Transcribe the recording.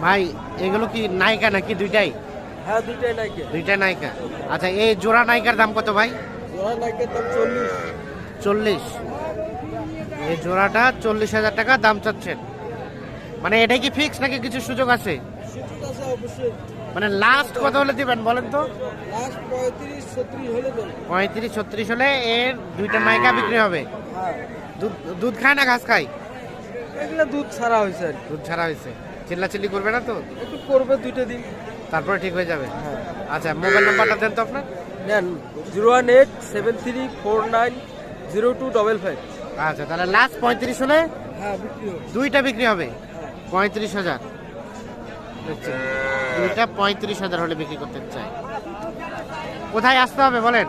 ভাই এগুলো কি নায়িকা নাকি দুইটাই? হ্যাঁ, দুইটাই নাইকে। দুইটা নায়িকা। আচ্ছা, এই জোড়া নায়িকার দাম কত ভাই? জোড়া নাইকের দাম 40। 40। এই জোড়াটা 40,000 টাকা দাম চাচ্ছেন। মানে এটাই কি ফিক্স নাকি কিছু সুযোগ আছে? সুযোগ আছে অবশ্যই। মানে লাস্ট কত হলে দিবেন বলেন তো? লাস্ট 35-36 হলে দেন। 35-36 হলে এর দুইটা নায়িকা বিক্রি হবে। হ্যাঁ, দুধ খায় না ঘাস খায়? এগুলো দুধ ছাড়া হয়েছে আর কি। দুধ ছাড়া হয়েছে। চিল্লাচিল্লি করবে না তো? একটু করবে 2টা দিন। তারপরে ঠিক হয়ে যাবে। হ্যাঁ, আচ্ছা, মোবাইল নাম্বারটা দেন তো আপনার। নেন 01873490255। আচ্ছা, তাহলে লাস্ট 35 হলে হ্যাঁ, বিক্রি হবে। দুইটা বিক্রি হবে। হ্যাঁ। 35,000। দেখছেন, দুইটা 35,000 হলে বিক্রি করতে চাই। কোথায় আসতে হবে বলেন?